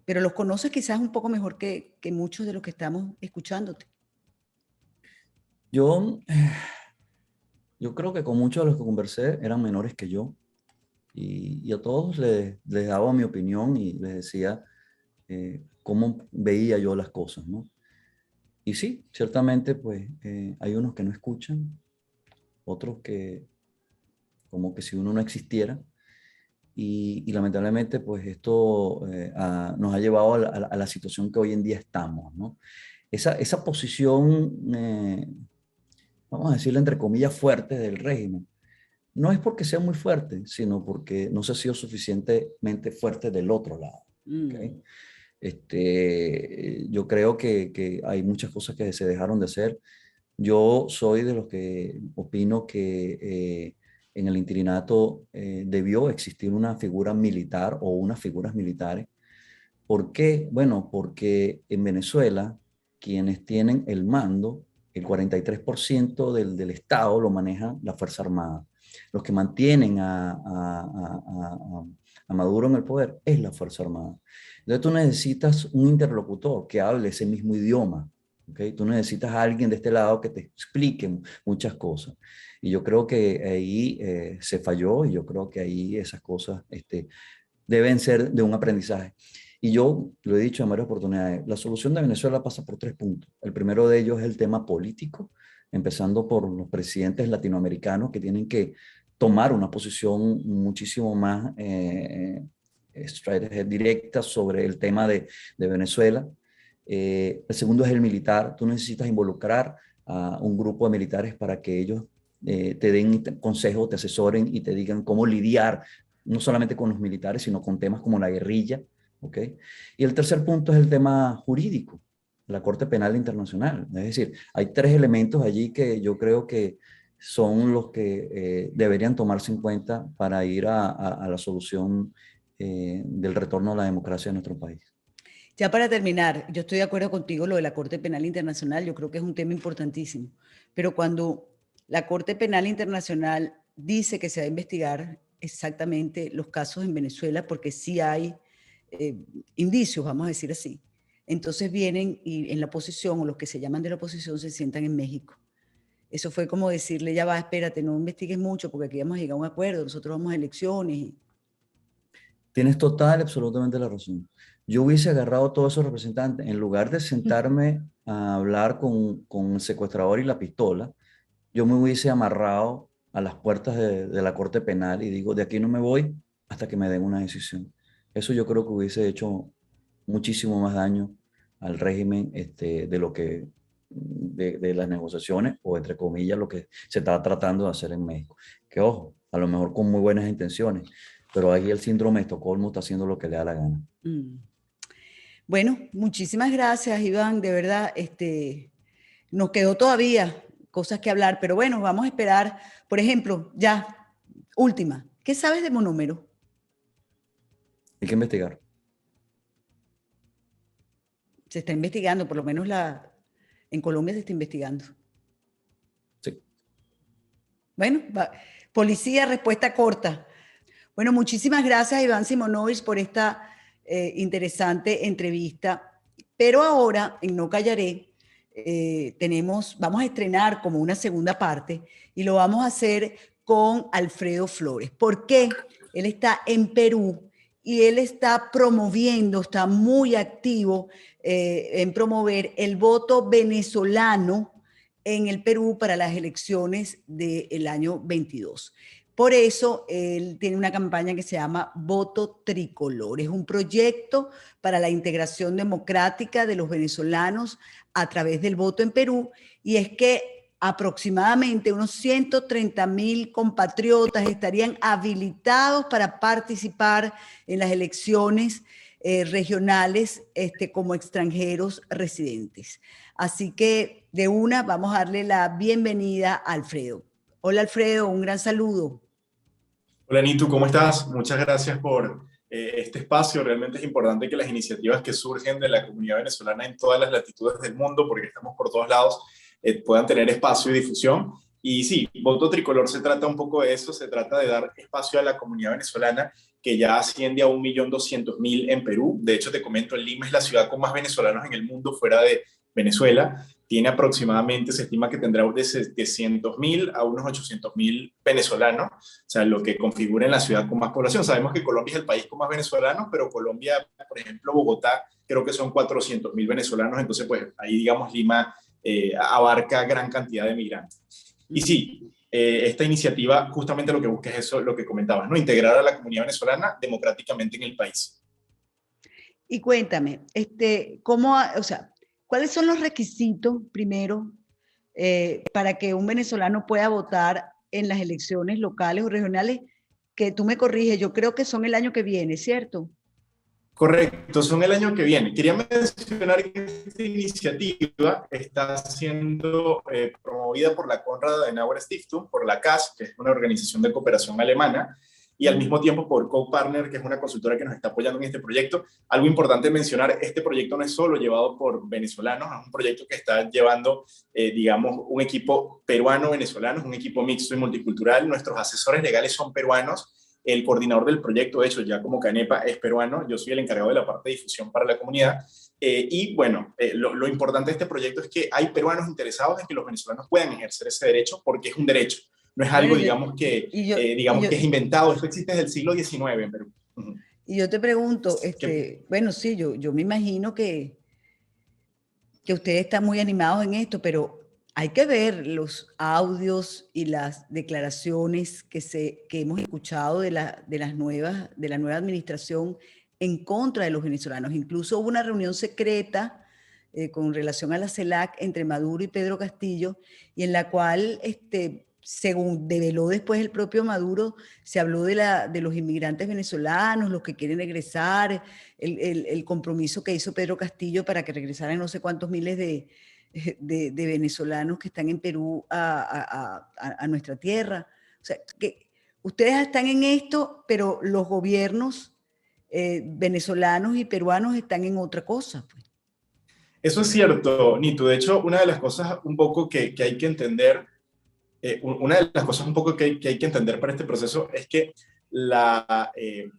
pero los conoces quizás un poco mejor que muchos de los que estamos escuchándote. Yo creo que con muchos de los que conversé eran menores que yo y a todos les daba mi opinión y les decía cómo veía yo las cosas, ¿no? Y sí, ciertamente, pues hay unos que no escuchan, otros que como que si uno no existiera. Y lamentablemente, pues esto nos ha llevado a la situación que hoy en día estamos, ¿no? Esa posición, vamos a decirle entre comillas, fuerte del régimen, no es porque sea muy fuerte, sino porque no se ha sido suficientemente fuerte del otro lado. ¿Okay? Yo creo que hay muchas cosas que se dejaron de hacer. Yo soy de los que opino que en el interinato debió existir una figura militar o unas figuras militares. ¿Por qué? Bueno, porque en Venezuela quienes tienen el mando, el 43% del Estado lo maneja la Fuerza Armada. Los que mantienen a Maduro en el poder es la Fuerza Armada. Entonces tú necesitas un interlocutor que hable ese mismo idioma. ¿Okay? Tú necesitas a alguien de este lado que te explique muchas cosas. Y yo creo que ahí se falló y yo creo que ahí esas cosas deben ser de un aprendizaje. Y yo lo he dicho en varias oportunidades, la solución de Venezuela pasa por 3 puntos. El primero de ellos es el tema político, empezando por los presidentes latinoamericanos que tienen que tomar una posición muchísimo más directa sobre el tema de Venezuela. El segundo es el militar. Tú necesitas involucrar a un grupo de militares para que ellos te den consejos, te asesoren y te digan cómo lidiar no solamente con los militares, sino con temas como la guerrilla. ¿Okay? Y el tercer punto es el tema jurídico, la Corte Penal Internacional. Es decir, hay 3 elementos allí que yo creo que son los que deberían tomarse en cuenta para ir a la solución del retorno a la democracia en nuestro país. Ya para terminar, yo estoy de acuerdo contigo lo de la Corte Penal Internacional, yo creo que es un tema importantísimo, pero cuando la Corte Penal Internacional dice que se va a investigar exactamente los casos en Venezuela, porque sí hay indicios, vamos a decir así, entonces vienen y en la oposición, o los que se llaman de la oposición, se sientan en México. Eso fue como decirle, ya va, espérate, no investigues mucho, porque aquí vamos a llegar a un acuerdo, nosotros vamos a elecciones. Tienes total y absolutamente la razón. Yo hubiese agarrado a todos esos representantes, en lugar de sentarme a hablar con el secuestrador y la pistola, yo me hubiese amarrado a las puertas de la Corte Penal y digo, de aquí no me voy hasta que me den una decisión. Eso yo creo que hubiese hecho muchísimo más daño al régimen de lo que de las negociaciones o entre comillas lo que se está tratando de hacer en México. Que ojo, a lo mejor con muy buenas intenciones, pero ahí el síndrome de Estocolmo está haciendo lo que le da la gana. Bueno, muchísimas gracias, Iván. De verdad, nos quedó todavía cosas que hablar, pero bueno, vamos a esperar. Por ejemplo, ya, última, ¿qué sabes de monómero? Hay que investigar. Se está investigando, por lo menos en Colombia se está investigando. Sí. Bueno, policía, respuesta corta. Bueno, muchísimas gracias, Iván Simonovic, por esta interesante entrevista. Pero ahora, en No Callaré, vamos a estrenar como una segunda parte y lo vamos a hacer con Alfredo Flores. ¿Por qué? Él está en Perú y él está promoviendo, está muy activo en promover el voto venezolano en el Perú para las elecciones del año 22. Por eso él tiene una campaña que se llama Voto Tricolor. Es un proyecto para la integración democrática de los venezolanos a través del voto en Perú, y es que aproximadamente unos 130.000 compatriotas estarían habilitados para participar en las elecciones regionales como extranjeros residentes. Así que de una vamos a darle la bienvenida a Alfredo. Hola Alfredo, un gran saludo. Hola Nitu, ¿cómo estás? Muchas gracias por este espacio. Realmente es importante que las iniciativas que surgen de la comunidad venezolana en todas las latitudes del mundo, porque estamos por todos lados, puedan tener espacio y difusión. Y sí, Voto Tricolor se trata un poco de eso, se trata de dar espacio a la comunidad venezolana que ya asciende a 1.200.000 en Perú. De hecho, te comento, Lima es la ciudad con más venezolanos en el mundo fuera de Venezuela. Tiene aproximadamente, se estima que tendrá de 700.000 a unos 800.000 venezolanos, o sea, lo que configura en la ciudad con más población. Sabemos que Colombia es el país con más venezolanos, pero Colombia, por ejemplo, Bogotá, creo que son 400.000 venezolanos, entonces pues ahí digamos Lima abarca gran cantidad de migrantes. Y sí, esta iniciativa justamente lo que busca es eso, lo que comentabas, ¿no? Integrar a la comunidad venezolana democráticamente en el país. Y cuéntame, ¿cómo, o sea, cuáles son los requisitos, primero, para que un venezolano pueda votar en las elecciones locales o regionales? Que tú me corriges, yo creo que son el año que viene, ¿cierto? Correcto, son el año que viene. Quería mencionar que esta iniciativa está siendo promovida por la Konrad Adenauer Stiftung, por la CAS, que es una organización de cooperación alemana, y al mismo tiempo por CoPartner, que es una consultora que nos está apoyando en este proyecto. Algo importante mencionar, este proyecto no es solo llevado por venezolanos, es un proyecto que está llevando, digamos, un equipo peruano-venezolano, es un equipo mixto y multicultural. Nuestros asesores legales son peruanos. El coordinador del proyecto, de hecho, Giacomo Canepa, es peruano. Yo soy el encargado de la parte de difusión para la comunidad. Y bueno, lo importante de este proyecto es que hay peruanos interesados en que los venezolanos puedan ejercer ese derecho, porque es un derecho. No es algo, digamos, que es inventado. Esto existe desde el siglo XIX en Perú. Y yo te pregunto, bueno, sí, yo me imagino que ustedes están muy animados en esto, pero hay que ver los audios y las declaraciones que hemos escuchado de la nueva administración en contra de los venezolanos. Incluso hubo una reunión secreta con relación a la CELAC entre Maduro y Pedro Castillo, y en la cual, según develó después el propio Maduro, se habló de los inmigrantes venezolanos, los que quieren regresar, el compromiso que hizo Pedro Castillo para que regresaran no sé cuántos miles de venezolanos que están en Perú a nuestra tierra. O sea, que ustedes están en esto, pero los gobiernos venezolanos y peruanos están en otra cosa, pues. Eso es cierto, Nitu. De hecho, una de las cosas un poco que hay que entender, una de las cosas un poco que hay que entender para este proceso es que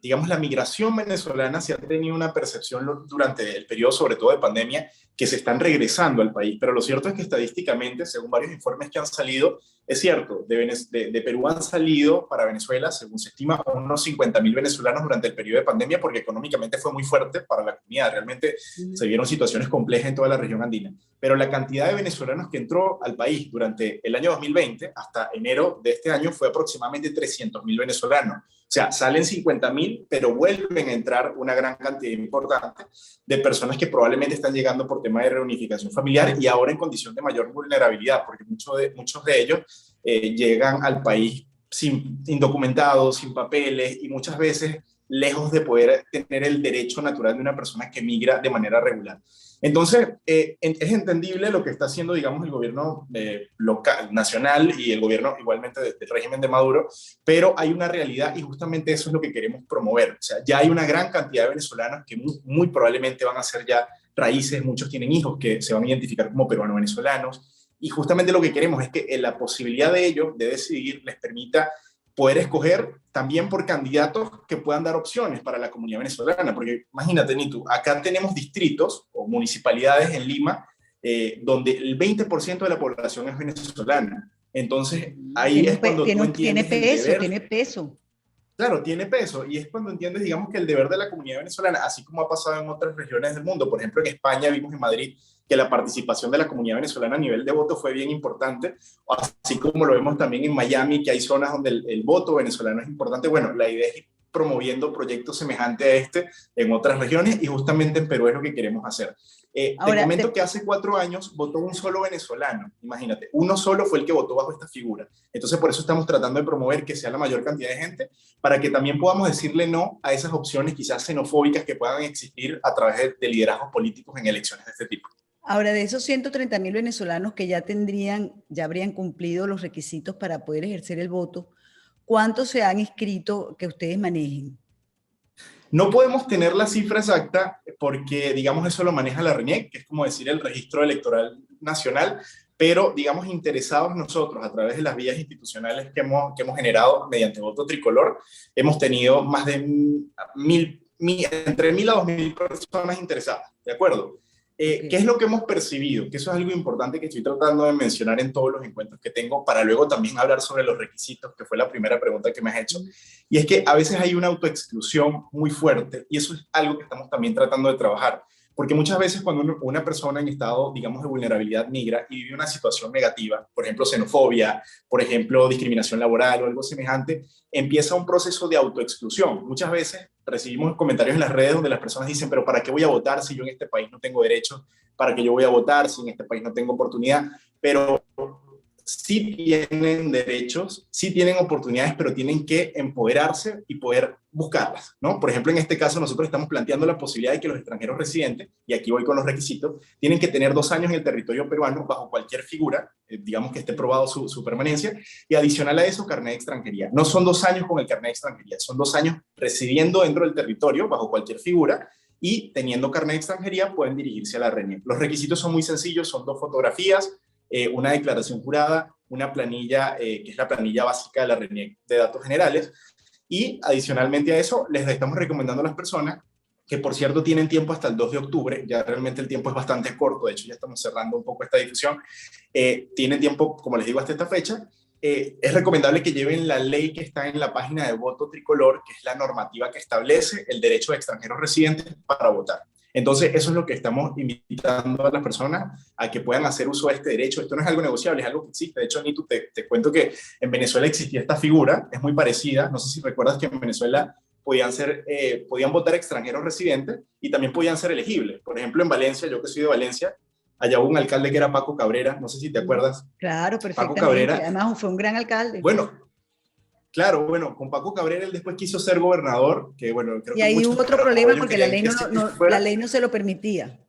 digamos, la migración venezolana se ha tenido una percepción durante el periodo, sobre todo de pandemia, que se están regresando al país. Pero lo cierto es que estadísticamente, según varios informes que han salido, es cierto, de Perú han salido para Venezuela, según se estima, unos 50.000 venezolanos durante el periodo de pandemia, porque económicamente fue muy fuerte para la comunidad. Realmente se vieron situaciones complejas en toda la región andina. Pero la cantidad de venezolanos que entró al país durante el año 2020 hasta enero de este año fue aproximadamente 300.000 venezolanos. O sea, salen 50.000, pero vuelven a entrar una gran cantidad importante de personas que probablemente están llegando por tema de reunificación familiar y ahora en condición de mayor vulnerabilidad, porque muchos de ellos llegan al país indocumentados, sin papeles y muchas veces lejos de poder tener el derecho natural de una persona que migra de manera regular. Entonces, es entendible lo que está haciendo, digamos, el gobierno local, nacional y el gobierno igualmente del régimen de Maduro, pero hay una realidad y justamente eso es lo que queremos promover. O sea, ya hay una gran cantidad de venezolanos que muy probablemente van a ser ya raíces, muchos tienen hijos que se van a identificar como peruano-venezolanos, y justamente lo que queremos es que la posibilidad de ellos de decidir les permita poder escoger también por candidatos que puedan dar opciones para la comunidad venezolana, porque imagínate, Nitu, acá tenemos distritos o municipalidades en Lima donde el 20% de la población es venezolana. Entonces, ahí es cuando tú entiendes tiene peso. Claro, tiene peso y es cuando entiendes, digamos, que el deber de la comunidad venezolana, así como ha pasado en otras regiones del mundo, por ejemplo, en España vimos en Madrid que la participación de la comunidad venezolana a nivel de voto fue bien importante, así como lo vemos también en Miami, que hay zonas donde el voto venezolano es importante. Bueno, la idea es ir promoviendo proyectos semejantes a este en otras regiones y justamente en Perú es lo que queremos hacer. Te comento que hace 4 años votó un solo venezolano, imagínate, uno solo fue el que votó bajo esta figura. Entonces por eso estamos tratando de promover que sea la mayor cantidad de gente, para que también podamos decirle no a esas opciones quizás xenofóbicas que puedan existir a través de liderazgos políticos en elecciones de este tipo. Ahora, de esos 130.000 venezolanos que ya habrían cumplido los requisitos para poder ejercer el voto, ¿cuántos se han inscrito que ustedes manejen? No podemos tener la cifra exacta porque, digamos, eso lo maneja la RENIEC, que es como decir el Registro Electoral Nacional, pero, digamos, interesados nosotros a través de las vías institucionales que hemos generado mediante voto tricolor, hemos tenido más de entre 1.000 a 2.000 personas interesadas, ¿de acuerdo? Okay. ¿Qué es lo que hemos percibido? Que eso es algo importante que estoy tratando de mencionar en todos los encuentros que tengo, para luego también hablar sobre los requisitos, que fue la primera pregunta que me has hecho. Y es que a veces hay una autoexclusión muy fuerte, y eso es algo que estamos también tratando de trabajar. Porque muchas veces cuando una persona en estado, digamos, de vulnerabilidad migra y vive una situación negativa, por ejemplo, xenofobia, por ejemplo, discriminación laboral o algo semejante, empieza un proceso de autoexclusión. Muchas veces recibimos comentarios en las redes donde las personas dicen, pero ¿para qué voy a votar si yo en este país no tengo derechos? ¿Para qué yo voy a votar si en este país no tengo oportunidad? Pero sí tienen derechos, sí tienen oportunidades, pero tienen que empoderarse y poder buscarlas, ¿no? Por ejemplo, en este caso nosotros estamos planteando la posibilidad de que los extranjeros residentes, y aquí voy con los requisitos, tienen que tener 2 años en el territorio peruano bajo cualquier figura, digamos que esté probado su permanencia, y adicional a eso, carnet de extranjería. No son 2 años con el carnet de extranjería, son 2 años residiendo dentro del territorio bajo cualquier figura, y teniendo carnet de extranjería pueden dirigirse a la RENIEC. Los requisitos son muy sencillos, son 2 fotografías, una declaración jurada, una planilla, que es la planilla básica de la RENIEC de datos generales, y adicionalmente a eso les estamos recomendando a las personas, que por cierto tienen tiempo hasta el 2 de octubre, ya realmente el tiempo es bastante corto, de hecho ya estamos cerrando un poco esta difusión, tienen tiempo, como les digo, hasta esta fecha. Es recomendable que lleven la ley que está en la página de Voto Tricolor, que es la normativa que establece el derecho de extranjeros residentes para votar. Entonces, eso es lo que estamos invitando a las personas a que puedan hacer uso de este derecho. Esto no es algo negociable, es algo que existe. De hecho, Nitu, te cuento que en Venezuela existía esta figura, es muy parecida. No sé si recuerdas que en Venezuela podían votar extranjeros residentes y también podían ser elegibles. Por ejemplo, en Valencia, yo que soy de Valencia, allá hubo un alcalde que era Paco Cabrera, no sé si te acuerdas. Claro, perfectamente. Paco Cabrera, además fue un gran alcalde. Bueno, claro, bueno, con Paco Cabrera él después quiso ser gobernador, que bueno, creo y ahí que hubo otro problema porque la ley no se lo permitía.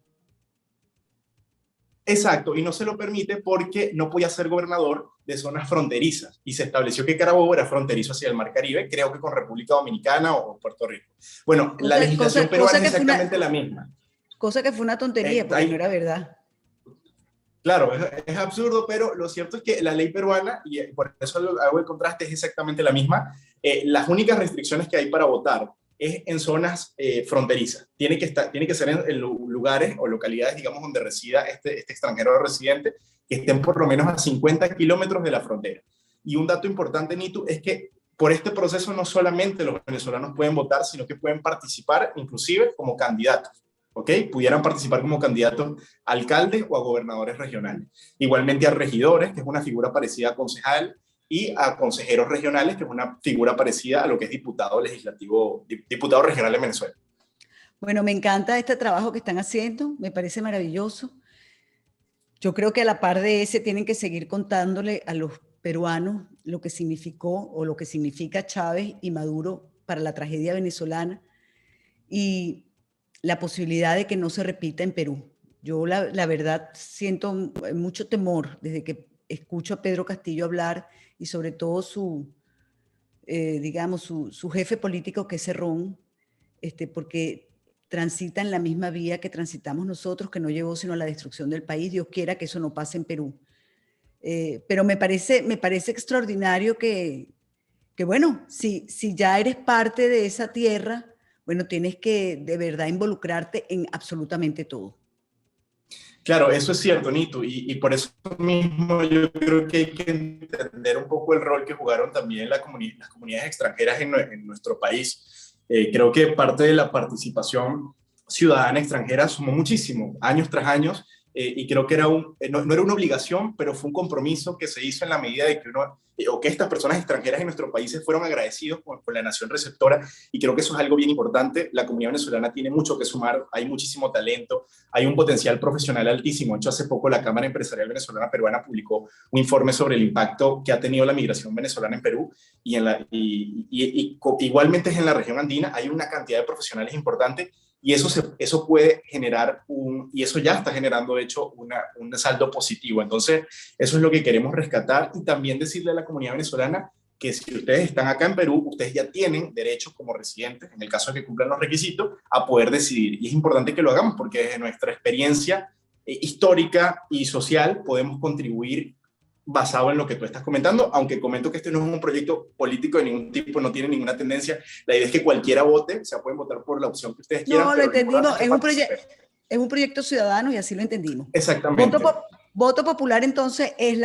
Exacto, y no se lo permite porque no podía ser gobernador de zonas fronterizas, y se estableció que Carabobo era fronterizo hacia el Mar Caribe, creo que con República Dominicana o Puerto Rico. Bueno, la legislación peruana es exactamente la misma. Cosa que fue una tontería, porque no era verdad. Claro, es absurdo, pero lo cierto es que la ley peruana, y por eso hago el contraste, es exactamente la misma. Las únicas restricciones que hay para votar es en zonas fronterizas. Tiene que ser en lugares o localidades, digamos, donde resida este extranjero residente, que estén por lo menos a 50 kilómetros de la frontera. Y un dato importante, Nitu, es que por este proceso no solamente los venezolanos pueden votar, sino que pueden participar inclusive como candidatos. ¿Ok? Pudieran participar como candidatos a alcaldes o a gobernadores regionales. Igualmente a regidores, que es una figura parecida a concejal, y a consejeros regionales, que es una figura parecida a lo que es diputado legislativo, diputado regional en Venezuela. Bueno, me encanta este trabajo que están haciendo, me parece maravilloso. Yo creo que a la par de ese tienen que seguir contándole a los peruanos lo que significó o lo que significa Chávez y Maduro para la tragedia venezolana, y la posibilidad de que no se repita en Perú. Yo la verdad siento mucho temor desde que escucho a Pedro Castillo hablar, y sobre todo digamos, su jefe político, que es Cerrón, porque transita en la misma vía que transitamos nosotros, que no llevó sino a la destrucción del país. Dios quiera que eso no pase en Perú. Pero me parece extraordinario que bueno, si ya eres parte de esa tierra, bueno, tienes que de verdad involucrarte en absolutamente todo. Claro, eso es cierto, Nito, y por eso mismo yo creo que hay que entender un poco el rol que jugaron también las comunidades extranjeras en nuestro país. Creo que parte de la participación ciudadana extranjera sumó muchísimo, años tras años, y creo que no era una obligación, pero fue un compromiso que se hizo en la medida de que o que estas personas extranjeras en nuestros países fueron agradecidos con la nación receptora, y creo que eso es algo bien importante. La comunidad venezolana tiene mucho que sumar, hay muchísimo talento, hay un potencial profesional altísimo. De hecho, hace poco la Cámara Empresarial Venezolana Peruana publicó un informe sobre el impacto que ha tenido la migración venezolana en Perú, igualmente es en la región andina, hay una cantidad de profesionales importantes, y eso puede generar y eso ya está generando, de hecho, un saldo positivo. Entonces, eso es lo que queremos rescatar, y también decirle a la comunidad venezolana que si ustedes están acá en Perú, ustedes ya tienen derecho como residentes, en el caso de que cumplan los requisitos, a poder decidir. Y es importante que lo hagamos porque desde nuestra experiencia histórica y social podemos contribuir basado en lo que tú estás comentando, aunque comento que este no es un proyecto político de ningún tipo, no tiene ninguna tendencia. La idea es que cualquiera vote, o sea, pueden votar por la opción que ustedes quieran. No, lo entendimos, es un proyecto ciudadano y así lo entendimos. Exactamente. Voto popular entonces es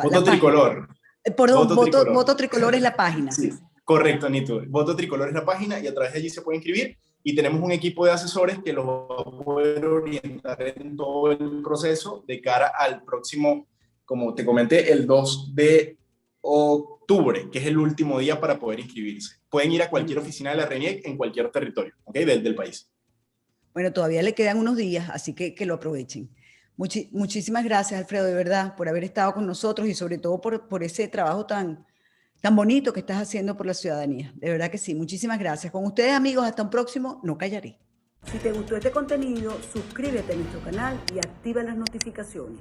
Voto tricolor. Perdón, voto tricolor es la página. Sí, correcto, Nito. Voto tricolor es la página, y a través de allí se puede inscribir, y tenemos un equipo de asesores que los va a poder orientar en todo el proceso de cara al próximo, como te comenté, el 2 de octubre, que es el último día para poder inscribirse. Pueden ir a cualquier oficina de la RENIEC en cualquier territorio, ¿ok? Del país. Bueno, todavía le quedan unos días, así que lo aprovechen. Muchísimas gracias, Alfredo, de verdad, por haber estado con nosotros, y sobre todo por ese trabajo tan bonito que estás haciendo por la ciudadanía. De verdad que sí, muchísimas gracias. Con ustedes, amigos, hasta un próximo No Callaré. Si te gustó este contenido, suscríbete a nuestro canal y activa las notificaciones.